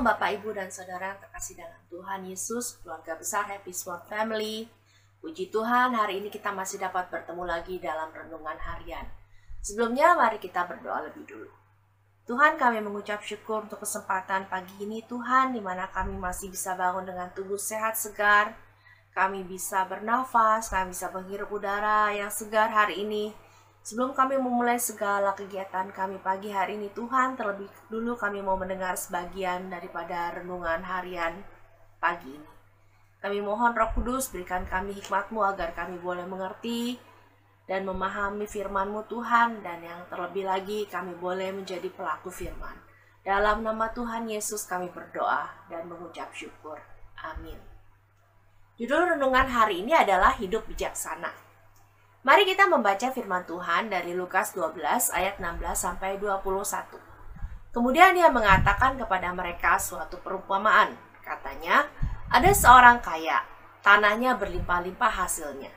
Bapak, Ibu, dan Saudara yang terkasih dalam Tuhan Yesus, keluarga besar Happy Sword Family. Puji Tuhan, hari ini kita masih dapat bertemu lagi dalam renungan harian. Sebelumnya, mari kita berdoa lebih dulu. Tuhan, kami mengucap syukur untuk kesempatan pagi ini, Tuhan, di mana kami masih bisa bangun dengan tubuh sehat segar. Kami bisa bernafas, kami bisa menghirup udara yang segar hari ini. Sebelum kami memulai segala kegiatan kami pagi hari ini, Tuhan, terlebih dulu kami mau mendengar sebagian daripada renungan harian pagi ini. Kami mohon Roh Kudus berikan kami hikmat-Mu agar kami boleh mengerti dan memahami firman-Mu, Tuhan, dan yang terlebih lagi kami boleh menjadi pelaku firman. Dalam nama Tuhan Yesus kami berdoa dan mengucap syukur. Amin. Judul renungan hari ini adalah Hidup Bijaksana. Mari kita membaca firman Tuhan dari Lukas 12 ayat 16-21. Kemudian dia mengatakan kepada mereka suatu perumpamaan. Katanya, ada seorang kaya, tanahnya berlimpah-limpah hasilnya.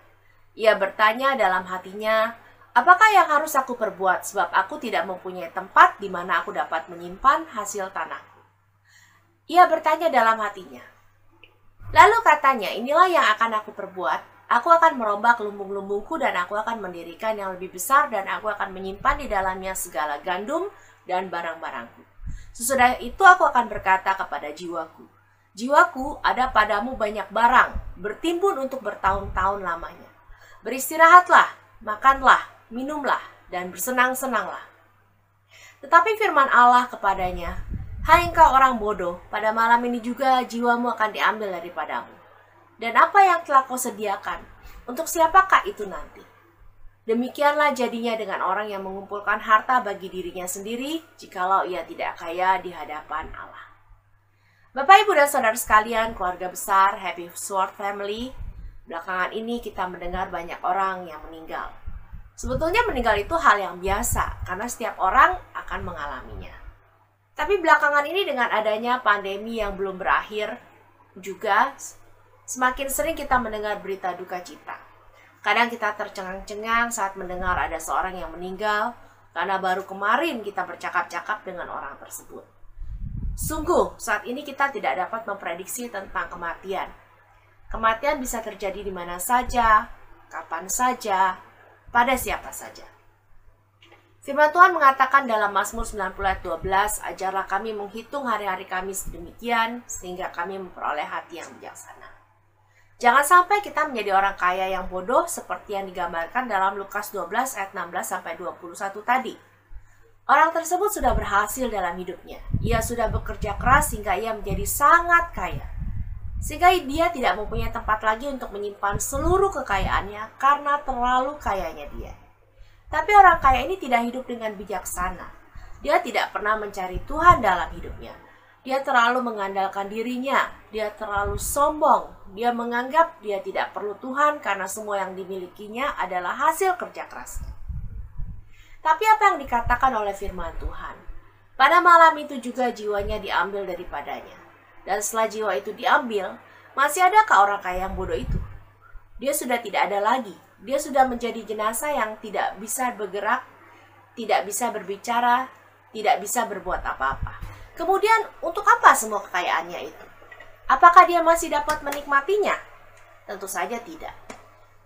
Ia bertanya dalam hatinya, apakah yang harus aku perbuat sebab aku tidak mempunyai tempat di mana aku dapat menyimpan hasil tanahku? Ia bertanya dalam hatinya. Lalu katanya, inilah yang akan aku perbuat. Aku akan merombak lumbung-lumbungku dan aku akan mendirikan yang lebih besar dan aku akan menyimpan di dalamnya segala gandum dan barang-barangku. Sesudah itu aku akan berkata kepada jiwaku, jiwaku, ada padamu banyak barang, bertimbun untuk bertahun-tahun lamanya. Beristirahatlah, makanlah, minumlah, dan bersenang-senanglah. Tetapi firman Allah kepadanya, hai engkau orang bodoh, pada malam ini juga jiwamu akan diambil daripadamu. Dan apa yang telah kau sediakan, untuk siapakah itu nanti? Demikianlah jadinya dengan orang yang mengumpulkan harta bagi dirinya sendiri, jikalau ia tidak kaya di hadapan Allah. Bapak, Ibu, dan Saudara sekalian, keluarga besar Happy Sword Family, belakangan ini kita mendengar banyak orang yang meninggal. Sebetulnya meninggal itu hal yang biasa, karena setiap orang akan mengalaminya. Tapi belakangan ini dengan adanya pandemi yang belum berakhir, juga semakin sering kita mendengar berita duka cita. Kadang kita tercengang-cengang saat mendengar ada seorang yang meninggal, karena baru kemarin kita bercakap-cakap dengan orang tersebut. Sungguh, saat ini kita tidak dapat memprediksi tentang kematian. Kematian bisa terjadi di mana saja, kapan saja, pada siapa saja. Firman Tuhan mengatakan dalam Mazmur 90 ayat 12, ajarlah kami menghitung hari-hari kami sedemikian, sehingga kami memperoleh hati yang bijaksana. Jangan sampai kita menjadi orang kaya yang bodoh seperti yang digambarkan dalam Lukas 12 ayat 16-21 tadi. Orang tersebut sudah berhasil dalam hidupnya. Ia sudah bekerja keras sehingga ia menjadi sangat kaya. Sehingga dia tidak mempunyai tempat lagi untuk menyimpan seluruh kekayaannya karena terlalu kayanya dia. Tapi orang kaya ini tidak hidup dengan bijaksana. Dia tidak pernah mencari Tuhan dalam hidupnya. Dia terlalu mengandalkan dirinya, dia terlalu sombong, dia menganggap dia tidak perlu Tuhan karena semua yang dimilikinya adalah hasil kerja kerasnya. Tapi apa yang dikatakan oleh firman Tuhan? Pada malam itu juga jiwanya diambil daripadanya. Dan setelah jiwa itu diambil, masih adakah orang kaya yang bodoh itu? Dia sudah tidak ada lagi. Dia sudah menjadi jenazah yang tidak bisa bergerak, tidak bisa berbicara, tidak bisa berbuat apa-apa. Kemudian, untuk apa semua kekayaannya itu? Apakah dia masih dapat menikmatinya? Tentu saja tidak.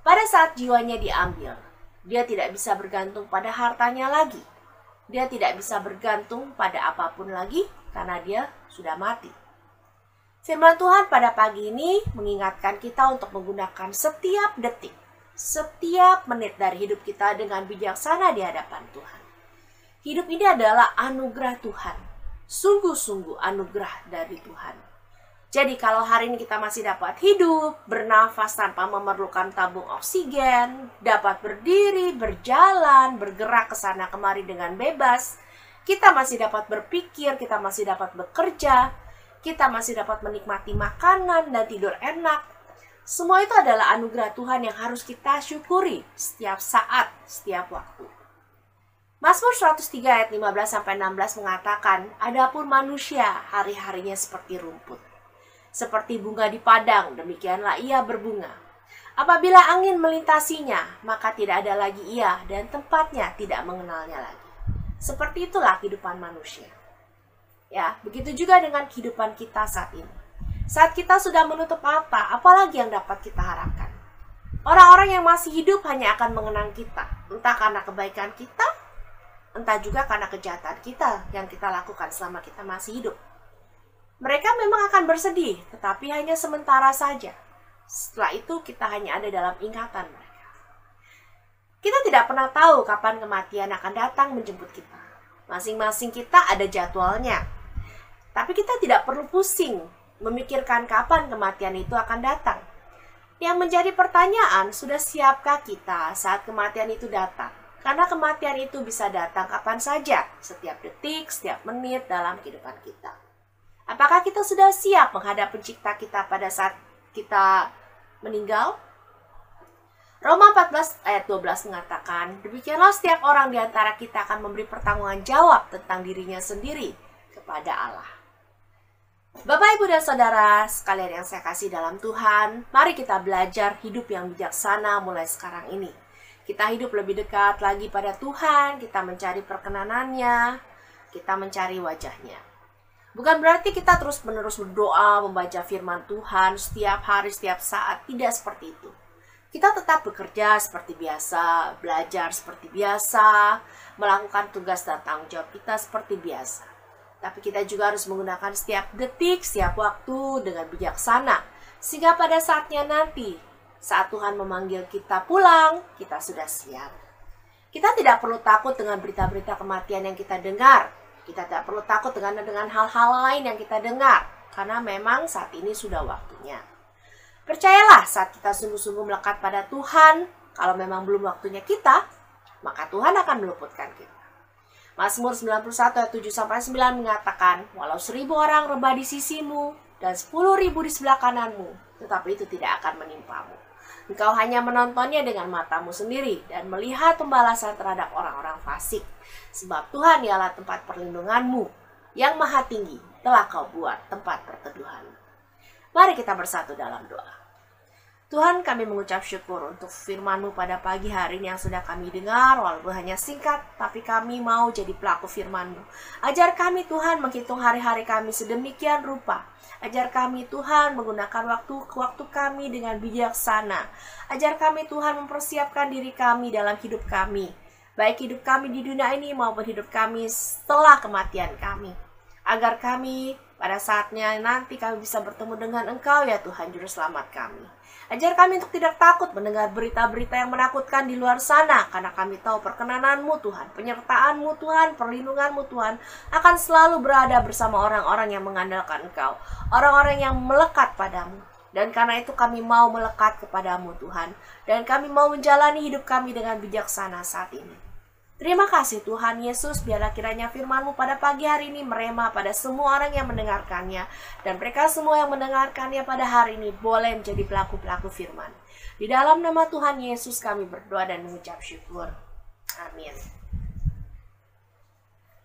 Pada saat jiwanya diambil, dia tidak bisa bergantung pada hartanya lagi. Dia tidak bisa bergantung pada apapun lagi karena dia sudah mati. Firman Tuhan pada pagi ini mengingatkan kita untuk menggunakan setiap detik, setiap menit dari hidup kita dengan bijaksana di hadapan Tuhan. Hidup ini adalah anugerah Tuhan. Sungguh-sungguh anugerah dari Tuhan. Jadi kalau hari ini kita masih dapat hidup, bernafas tanpa memerlukan tabung oksigen, dapat berdiri, berjalan, bergerak ke sana kemari dengan bebas, kita masih dapat berpikir, kita masih dapat bekerja, kita masih dapat menikmati makanan dan tidur enak. Semua itu adalah anugerah Tuhan yang harus kita syukuri setiap saat, setiap waktu. Mazmur 103 ayat 15-16 mengatakan, adapun manusia hari-harinya seperti rumput. Seperti bunga di padang, demikianlah ia berbunga. Apabila angin melintasinya, maka tidak ada lagi ia dan tempatnya tidak mengenalnya lagi. Seperti itulah kehidupan manusia. Ya, begitu juga dengan kehidupan kita saat ini. Saat kita sudah menutup mata, apalagi yang dapat kita harapkan? Orang-orang yang masih hidup hanya akan mengenang kita, entah karena kebaikan kita, entah juga karena kejahatan kita yang kita lakukan selama kita masih hidup. Mereka memang akan bersedih, tetapi hanya sementara saja. Setelah itu kita hanya ada dalam ingatan mereka. Kita tidak pernah tahu kapan kematian akan datang menjemput kita. Masing-masing kita ada jadwalnya. Tapi kita tidak perlu pusing memikirkan kapan kematian itu akan datang. Yang menjadi pertanyaan, sudah siapkah kita saat kematian itu datang? Karena kematian itu bisa datang kapan saja, setiap detik, setiap menit dalam kehidupan kita. Apakah kita sudah siap menghadap pencipta kita pada saat kita meninggal? Roma 14 ayat 12 mengatakan, demikianlah setiap orang di antara kita akan memberi pertanggungan jawab tentang dirinya sendiri kepada Allah. Bapak, Ibu, dan Saudara sekalian yang saya kasih dalam Tuhan, mari kita belajar hidup yang bijaksana mulai sekarang ini. Kita hidup lebih dekat lagi pada Tuhan, kita mencari perkenanannya, kita mencari wajahnya. Bukan berarti kita terus-menerus berdoa, membaca firman Tuhan setiap hari, setiap saat, tidak seperti itu. Kita tetap bekerja seperti biasa, belajar seperti biasa, melakukan tugas dan tanggung jawab kita seperti biasa. Tapi kita juga harus menggunakan setiap detik, setiap waktu dengan bijaksana. Sehingga pada saatnya nanti, saat Tuhan memanggil kita pulang, kita sudah siap. Kita tidak perlu takut dengan berita-berita kematian yang kita dengar. Kita tidak perlu takut dengan hal-hal lain yang kita dengar. Karena memang saat ini sudah waktunya. Percayalah, saat kita sungguh-sungguh melekat pada Tuhan, kalau memang belum waktunya kita, maka Tuhan akan meluputkan kita. Mazmur 91 ayat 7-9 mengatakan, walau 1000 orang rebah di sisimu dan 10.000 di sebelah kananmu, tetapi itu tidak akan menimpamu. Engkau hanya menontonnya dengan matamu sendiri dan melihat pembalasan terhadap orang-orang fasik. Sebab Tuhan ialah tempat perlindunganmu, yang maha tinggi telah kau buat tempat perteduhan. Mari kita bersatu dalam doa. Tuhan, kami mengucap syukur untuk firman-Mu pada pagi hari ini yang sudah kami dengar, walaupun hanya singkat, tapi kami mau jadi pelaku firman-Mu. Ajar kami Tuhan menghitung hari-hari kami sedemikian rupa. Ajar kami Tuhan menggunakan waktu kami dengan bijaksana. Ajar kami Tuhan mempersiapkan diri kami dalam hidup kami. Baik hidup kami di dunia ini maupun hidup kami setelah kematian kami. Agar kami pada saatnya nanti kami bisa bertemu dengan Engkau ya Tuhan Juru Selamat kami. Ajar kami untuk tidak takut mendengar berita-berita yang menakutkan di luar sana. Karena kami tahu perkenanan-Mu Tuhan, penyertaan-Mu Tuhan, perlindungan-Mu Tuhan akan selalu berada bersama orang-orang yang mengandalkan Engkau. Orang-orang yang melekat padamu. Dan karena itu kami mau melekat kepadamu Tuhan. Dan kami mau menjalani hidup kami dengan bijaksana saat ini. Terima kasih Tuhan Yesus, biarlah kiranya firman-Mu pada pagi hari ini merema pada semua orang yang mendengarkannya. Dan mereka semua yang mendengarkannya pada hari ini boleh menjadi pelaku-pelaku firman. Di dalam nama Tuhan Yesus kami berdoa dan mengucap syukur. Amin.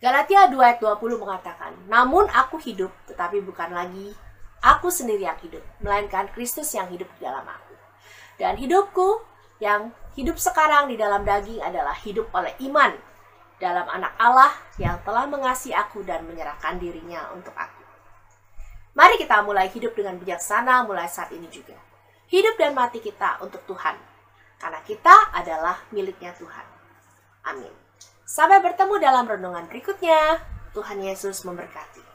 Galatia 2 ayat 20 mengatakan, namun aku hidup, tetapi bukan lagi aku sendiri yang hidup, melainkan Kristus yang hidup di dalam aku. Dan hidupku yang hidup sekarang di dalam daging adalah hidup oleh iman dalam anak Allah yang telah mengasihi aku dan menyerahkan dirinya untuk aku. Mari kita mulai hidup dengan bijaksana mulai saat ini juga. Hidup dan mati kita untuk Tuhan. Karena kita adalah miliknya Tuhan. Amin. Sampai bertemu dalam renungan berikutnya. Tuhan Yesus memberkati.